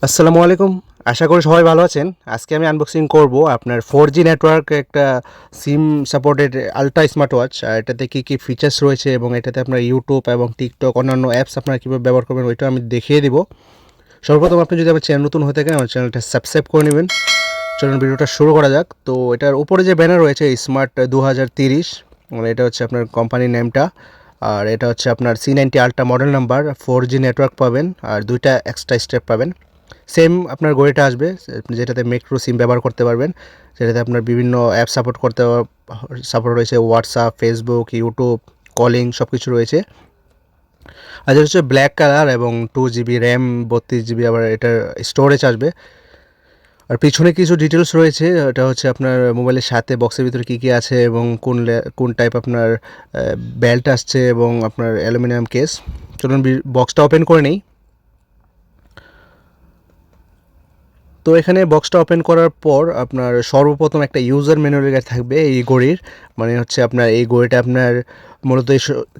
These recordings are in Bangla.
আসসালামু আলাইকুম। আশা করি সবাই ভালো আছেন। আজকে আমি আনবক্সিং করব আপনার 4G নেটওয়ার্ক একটা SIM supported ultra smart watch. আর এটাতে কী ফিচার্স রয়েছে এবং এটাতে আপনার ইউটিউব এবং টিকটক অন্যান্য অ্যাপস আপনারা কীভাবে ব্যবহার করবেন ওইটাও আমি দেখিয়ে দিব। সর্বপ্রথম আপনি যদি আমার চ্যানেল নতুন হয়ে থাকেন আমার চ্যানেলটা সাবস্ক্রাইব করে নেবেন। চলুন ভিডিওটা শুরু করা যাক। তো এটার উপরে যে ব্যানার রয়েছে স্মার্ট 2030, মানে এটা হচ্ছে আপনার কোম্পানির নেমটা। আর এটা হচ্ছে আপনার C90 ultra model number, 4G network পাবেন আর 2টা এক্সট্রা স্টেপ পাবেন। সেম আপনার ঘড়িটা আসবে যেটাতে মাইক্রো সিম ব্যবহার করতে পারবেন, যেটাতে আপনার বিভিন্ন অ্যাপ সাপোর্ট রয়েছে, হোয়াটসঅ্যাপ, ফেসবুক, ইউটিউব, কলিং সব কিছু রয়েছে। আর যেটা হচ্ছে ব্ল্যাক কালার এবং 2GB র্যাম, 32GB আবার এটার স্টোরেজ আসবে। আর পিছনে কিছু ডিটেলস রয়েছে, এটা হচ্ছে আপনার মোবাইলের সাথে বক্সের ভিতরে কী কী আছে এবং কোন টাইপ আপনার বেল্ট আসছে এবং আপনার অ্যালুমিনিয়াম কেস। চলুন বক্সটা ওপেন করে নিই। তো এখানে বক্সটা ওপেন করার পর আপনার সর্বপ্রথম একটা ইউজার ম্যানুয়াল গাইড থাকবে এই ঘড়ির, মানে হচ্ছে আপনার এই ঘড়িটা আপনার মূলত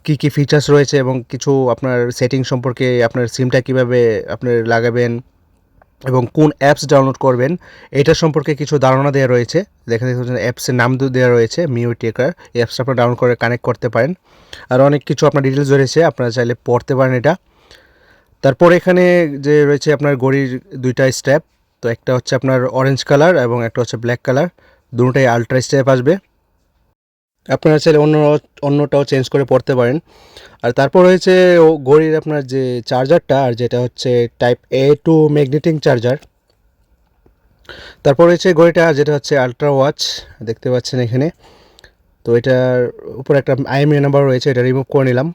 কী কী ফিচার্স রয়েছে এবং কিছু আপনার সেটিং সম্পর্কে, আপনার সিমটা কীভাবে আপনি লাগাবেন এবং কোন অ্যাপস ডাউনলোড করবেন এটা সম্পর্কে কিছু ধারণা দেওয়া রয়েছে। দেখেন অ্যাপসের নাম দেওয়া রয়েছে মিউ টেকার। এই অ্যাপসটা আপনার ডাউনলোড করে কানেক্ট করতে পারেন। আর অনেক কিছু আপনার ডিটেলস রয়েছে, আপনারা চাইলে পড়তে পারেন এটা। তারপর এখানে যে রয়েছে আপনার ঘড়ির 2টা স্ট্র্যাপ, তো একটা হচ্ছে আপনার অরেঞ্জ কালার এবং একটা হচ্ছে ব্ল্যাক কালার, দুটোটাই আলট্রা স্ট্র্যাপ আসবে। আপনারা চাইলে অন্যটাও চেঞ্জ করে পড়তে পারেন। আর তারপর রয়েছে ঘড়ির আপনার যে চার্জারটা, আর যেটা হচ্ছে type A to magnetic charger. তারপর রয়েছে ঘড়িটা যেটা হচ্ছে আলট্রা ওয়াচ, দেখতে পাচ্ছেন এখানে। তো এটার উপর একটা IMEI নাম্বার রয়েছে, এটা রিমুভ করে নিলাম।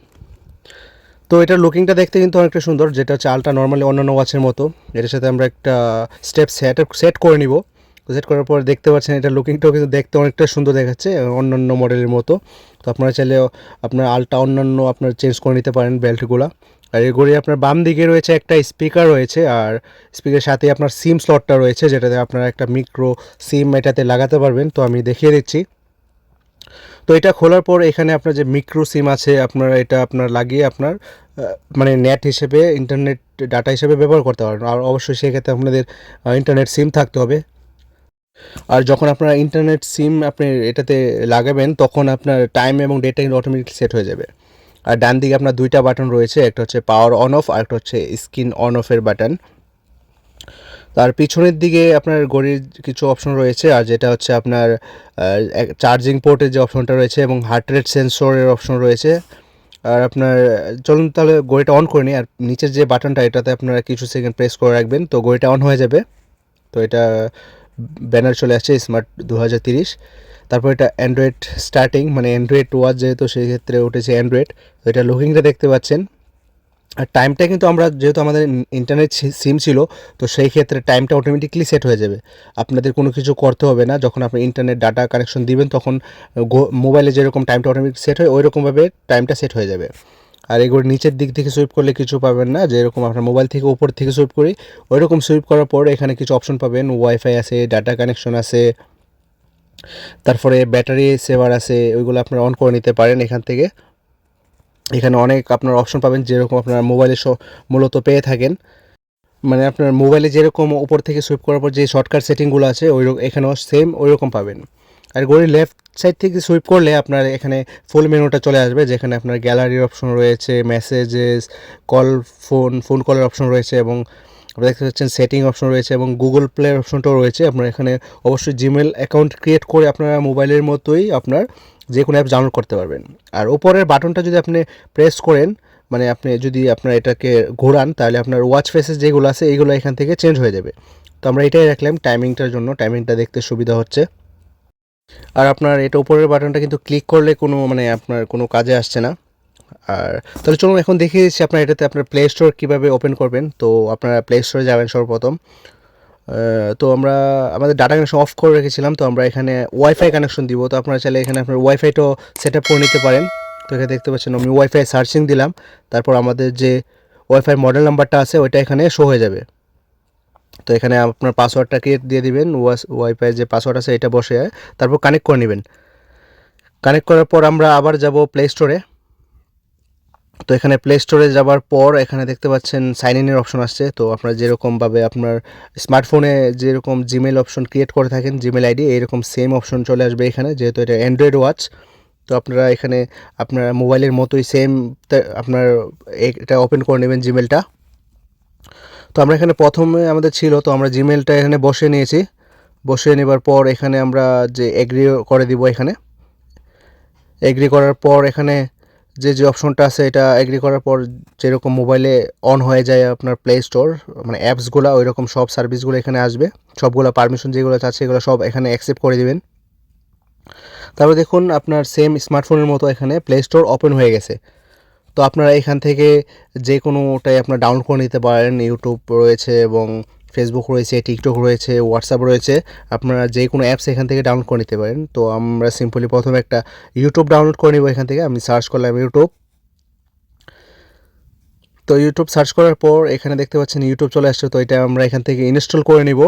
তো এটার লুকিংটা দেখতে কিন্তু অনেকটা সুন্দর, যেটা হচ্ছে আলট্রা নর্মালি অন্যান্য ওয়াচের মতো। এটার সাথে আমরা একটা স্টেপ সেট করে নিব। তো সেট করার পর দেখতে পাচ্ছেন এটার লুকিংটাও কিন্তু দেখতে অনেকটা সুন্দর দেখাচ্ছে অন্যান্য মডেলের মতো। তো আপনারা চাইলে আপনার আলট্রা অন্যান্য আপনার চেঞ্জ করে নিতে পারেন বেল্টগুলো। আর এই ঘড়ি আপনার বাম দিকে রয়েছে একটা স্পিকার রয়েছে, আর স্পিকারের সাথে আপনার সিম স্লটটা রয়েছে, যেটাতে আপনারা একটা মিক্রো সিম এটাতে লাগাতে পারবেন। তো আমি দেখিয়ে দিচ্ছি। তো এটা খোলার পর এখানে আপনার যে মিক্রো সিম আছে, আপনারা এটা আপনার লাগিয়ে আপনার মানে নেট হিসেবে, ইন্টারনেট ডাটা হিসেবে ব্যবহার করতে পারবেন। আর অবশ্যই সেক্ষেত্রে আপনাদের ইন্টারনেট সিম থাকতে হবে। আর যখন আপনারা ইন্টারনেট সিম আপনি এটাতে লাগাবেন তখন আপনার টাইম এবং ডেটা কিন্তু অটোমেটিক সেট হয়ে যাবে। আর ডান দিকে আপনার 2টা বাটন রয়েছে, একটা হচ্ছে পাওয়ার অন অফ আর একটা হচ্ছে স্ক্রিন অন অফের বাটন। তার পিছনের দিকে আপনার ঘড়ির কিছু অপশন রয়েছে, আর যেটা হচ্ছে আপনার চার্জিং পোর্টের যে অপশনটা রয়েছে এবং হার্ট রেট সেন্সরের অপশন রয়েছে। আর আপনার চলুন তাহলে ঘড়িটা অন করে নিই। আর নিচের যে বাটনটা এটাতে আপনারা কিছু সেকেন্ড প্রেস করে রাখবেন, তো ঘড়িটা অন হয়ে যাবে। তো এটা ব্যানার চলে আসছে স্মার্ট 2030। তারপর এটা অ্যান্ড্রয়েড স্টার্টিং, মানে অ্যান্ড্রয়েড ওয়াচ যেহেতু সেই ক্ষেত্রে উঠেছে অ্যান্ড্রয়েড। তো এটা লুকিংটা দেখতে পাচ্ছেন। আর টাইমটা কিন্তু আমরা যেহেতু আমাদের ইন্টারনেট সিম ছিল, তো সেই ক্ষেত্রে টাইমটা অটোমেটিকলি সেট হয়ে যাবে। আপনাদের কোনো কিছু করতে হবে না। যখন আপনি ইন্টারনেট ডাটা কানেকশন দিবেন তখন মোবাইলে যেরকম টাইমটা অটোমেটিক সেট হয় ওই রকমভাবে টাইমটা সেট হয়ে যাবে। আর এগুলো নিচের দিক থেকে সুইপ করলে কিছু পাবেন না, যেরকম আপনার মোবাইল থেকে উপর থেকে সুইপ করি ওই রকম সুইপ করার পর এখানে কিছু অপশন পাবেন, ওয়াইফাই আছে, ডাটা কানেকশন আছে, তারপরে ব্যাটারি সেভার আছে, ওইগুলো আপনারা অন করে নিতে পারেন এখান থেকে। এখানে অনেক আপনার অপশন পাবেন যেরকম আপনার মোবাইলে মূলত পেয়ে থাকেন, মানে আপনার মোবাইলে যেরকম উপর থেকে সুইপ করার পর যে শর্টকাট সেটিংগুলো আছে এখানেও সেম ওই রকম পাবেন। আর ঘড়ির লেফট সাইড থেকে সুইপ করলে আপনার এখানে ফুল মেনুটা চলে আসবে, যেখানে আপনার গ্যালারির অপশন রয়েছে, মেসেজেস, ফোন কলের অপশন রয়েছে এবং আপনারা দেখতে পাচ্ছেন সেটিং অপশন রয়েছে এবং গুগল প্লের অপশনটাও রয়েছে। আপনার এখানে অবশ্যই জিমেল অ্যাকাউন্ট ক্রিয়েট করে আপনারা মোবাইলের মতোই আপনার যে কোনো অ্যাপ ডাউনলোড করতে পারবেন। আর উপরের বাটনটা যদি আপনি প্রেস করেন, মানে আপনি যদি আপনার এটাকে ঘোরান, তাহলে আপনার ওয়াচ ফেসেস যেগুলো আছে এইগুলো এখান থেকে চেঞ্জ হয়ে যাবে। তো আমরা এটাই রাখলাম টাইমিংটার জন্য, টাইমিংটা দেখতে সুবিধা হচ্ছে। আর আপনার এটা উপরের বাটনটা কিন্তু ক্লিক করলে কোনো মানে আপনার কোনো কাজে আসছে না। আর তাহলে চলুন এখন দেখিয়ে দিচ্ছি আপনার এটাতে আপনার প্লে স্টোর কীভাবে ওপেন করবেন। তো আপনারা প্লে স্টোরে যাবেন সর্বপ্রথম। তো আমরা আমাদের ডাটা কানেকশন অফ করে রেখেছিলাম, তো আমরা এখানে ওয়াইফাই কানেকশন দিব। তো আপনারা চাইলে এখানে আপনার ওয়াইফাইটাও সেট আপ করে নিতে পারেন। তো এখানে দেখতে পাচ্ছেন আমি ওয়াইফাই সার্চিং দিলাম, তারপর আমাদের যে ওয়াইফাই মডেল নাম্বারটা আছে ওইটা এখানে শো হয়ে যাবে। তো এখানে আপনার পাসওয়ার্ডটাকে দিয়ে দিবেন, ওয়াইফাই যে পাসওয়ার্ড আছে এটা বসে তারপর কানেক্ট করে নেবেন। কানেক্ট করার পর আমরা আবার যাব প্লে স্টোরে। তো এখানে প্লে স্টোরে যাবার পর এখানে দেখতে পাচ্ছেন সাইন ইনের অপশন আসছে। তো আপনার যেরকমভাবে আপনার স্মার্টফোনে যেরকম জিমেল অপশন ক্রিয়েট করে থাকেন জিমেল আইডি, এরকম সেম অপশন চলে আসবে এখানে, যেহেতু এটা অ্যান্ড্রয়েড ওয়াচ। তো আপনারা এখানে আপনার মোবাইলের মতোই সেম আপনার এটা ওপেন করে নেবেন জিমেলটা। তো আমরা এখানে প্রথমে আমাদের ছিল, তো আমরা জিমেলটা এখানে বসিয়ে নিয়েছি। বসিয়ে নেবার পর এখানে আমরা যে এগ্রি করে দিব, এখানে এগ্রি করার পর এখানে যে অপশনটা আছে এটা এগ্রি করার পর যেরকম মোবাইলে অন হয়ে যায় আপনার প্লে স্টোর, মানে অ্যাপসগুলো, ওই রকম সব সার্ভিসগুলো এখানে আসবে। সবগুলো পারমিশন যেগুলো আছে এগুলো সব এখানে অ্যাকসেপ্ট করে দিবেন। তারপর দেখুন আপনার সেম স্মার্টফোনের মতো এখানে প্লে স্টোর ওপেন হয়ে গেছে। তো আপনারা এখান থেকে যে কোনোটাই আপনার ডাউনলোড করে নিতে পারেন। ইউটিউব রয়েছে এবং ফেসবুক রয়েছে, টিকটক রয়েছে, হোয়াটসঅ্যাপ রয়েছে, আপনারা যে কোনো অ্যাপস এখান থেকে ডাউনলোড করে নিতে পারেন। তো আমরা সিম্পলি প্রথমে একটা ইউটিউব ডাউনলোড করে নিব এখান থেকে। আমি সার্চ করলাম ইউটিউব। তো ইউটিউব সার্চ করার পর এখানে দেখতে পাচ্ছেন ইউটিউব চলে আসছে। তো এটা আমরা এখান থেকে ইনস্টল করে নিব।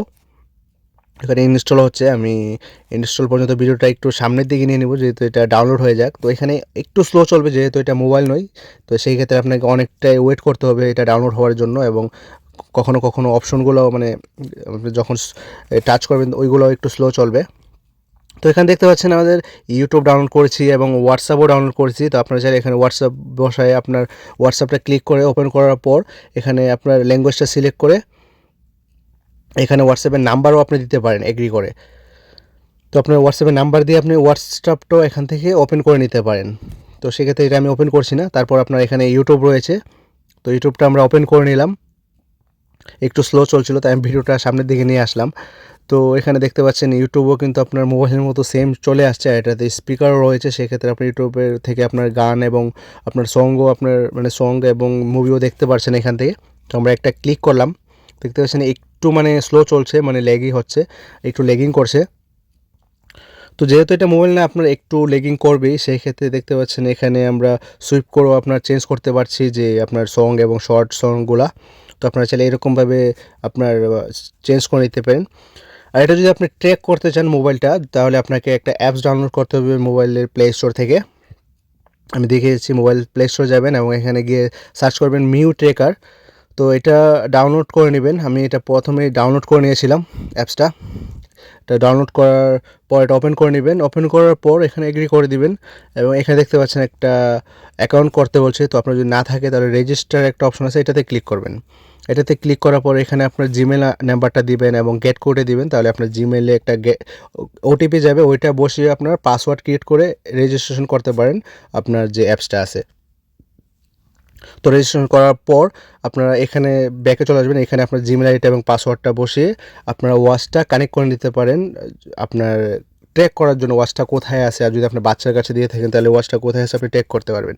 এখানে ইনস্টল হচ্ছে, আমি ইনস্টল পর্যন্ত ভিডিওটা একটু সামনের দিকে নিয়ে নেব, যেহেতু এটা ডাউনলোড হয়ে যাক। তো এখানে একটু স্লো চলবে, যেহেতু এটা মোবাইল নয়। তো সেই ক্ষেত্রে আপনাকে অনেকটাই ওয়েট করতে হবে এটা ডাউনলোড হওয়ার জন্য, এবং কখনো কখনো অপশনগুলো মানে আপনি যখন টাচ করবেন ওইগুলো একটু স্লো চলবে। তো এখানে দেখতে পাচ্ছেন আমাদের ইউটিউব ডাউনলোড করেছি এবং হোয়াটসঅ্যাপও ডাউনলোড করেছি। তো আপনারা চাইলে এখানে হোয়াটসঅ্যাপ বসায় আপনার হোয়াটসঅ্যাপটা ক্লিক করে ওপেন করার পর এখানে আপনার ল্যাঙ্গুয়েজটা সিলেক্ট করে এখানে হোয়াটসঅ্যাপের নাম্বারও আপনি দিতে পারেন এগ্রি করে। তো আপনার হোয়াটসঅ্যাপের নাম্বার দিয়ে আপনি হোয়াটসঅ্যাপটাও এখান থেকে ওপেন করে নিতে পারেন। তো সেক্ষেত্রে এটা আমি ওপেন করছি না। তারপর আপনার এখানে ইউটিউব রয়েছে, তো ইউটিউবটা আমরা ওপেন করে নিলাম। একটু স্লো চলছিল, তাই আমি ভিডিওটা সামনের দিকে নিয়ে আসলাম। তো এখানে দেখতে পাচ্ছেন ইউটিউবও কিন্তু আপনার মোবাইলের মতো সেম চলে আসছে। এটাতে স্পিকারও রয়েছে, সেক্ষেত্রে আপনি ইউটিউবের থেকে আপনার গান এবং আপনার সঙ্গও আপনার মানে সঙ্গ এবং মুভিও দেখতে পারছেন এখান থেকে। তো আমরা একটা ক্লিক করলাম, দেখতে পাচ্ছেন একটু মানে স্লো চলছে, মানে ল্যাগই হচ্ছে, একটু ল্যাগিং করছে। তো যেহেতু এটা মোবাইল না, আপনার একটু লেগিং করবেই। সেই ক্ষেত্রে দেখতে পাচ্ছেন এখানে আমরা সুইপ করেও আপনার চেঞ্জ করতে পারছি যে আপনার সং এবং শর্ট সংগুলা। তো আপনারা চাইলে এরকমভাবে আপনার চেঞ্জ করে নিতে পারেন। আর এটা যদি আপনি ট্র্যাক করতে চান মোবাইলটা, তাহলে আপনাকে একটা অ্যাপস ডাউনলোড করতে হবে মোবাইলের প্লে স্টোর থেকে। আমি দেখিয়েছি, মোবাইল প্লে স্টোর যাবেন এবং এখানে গিয়ে সার্চ করবেন মিউ ট্রেকার। তো এটা ডাউনলোড করে নেবেন। আমি এটা প্রথমে ডাউনলোড করে নিয়েছিলাম অ্যাপসটা। এটা ডাউনলোড করার পর এটা ওপেন করে নেবেন। ওপেন করার পর এখানে এগ্রি করে দিবেন এবং এখানে দেখতে পাচ্ছেন একটা অ্যাকাউন্ট করতে বলছে। তো আপনার যদি না থাকে তাহলে রেজিস্টার একটা অপশন আছে, এটাতে ক্লিক করবেন। এটাতে ক্লিক করার পর এখানে আপনার জিমেল নাম্বারটা দিবেন এবং গেট কোডে দিবেন। তাহলে আপনার জিমেলে একটা ওটিপি যাবে, ওইটা বসিয়ে আপনার পাসওয়ার্ড ক্রিয়েট করে রেজিস্ট্রেশন করতে পারেন আপনার যে অ্যাপসটা আছে। তো রেজিস্ট্রেশন করার পর আপনারা এখানে ব্যাকে চলে আসবেন। এখানে আপনার জিমেল আইডিটা এবং পাসওয়ার্ডটা বসিয়ে আপনারা ওয়াচটা কানেক্ট করে নিতে পারেন আপনার ট্র্যাক করার জন্য ওয়াচটা কোথায় আছে। আর যদি আপনার বাচ্চার কাছে দিয়ে থাকেন তাহলে ওয়াচটা কোথায় আছে আপনি ট্র্যাক করতে পারবেন।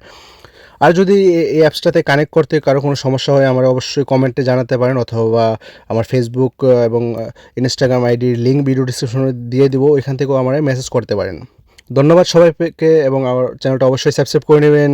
আর যদি এই অ্যাপসটাতে কানেক্ট করতে কারো কোনো সমস্যা হয় আমার অবশ্যই কমেন্টে জানাতে পারেন, অথবা আমার ফেসবুক এবং ইনস্টাগ্রাম আইডির লিঙ্ক ভিডিও ডিসক্রিপশনে দিয়ে দিব, এখান থেকেও আমার মেসেজ করতে পারেন। ধন্যবাদ সবাইকে এবং আমার চ্যানেলটা অবশ্যই সাবস্ক্রাইব করে নেবেন।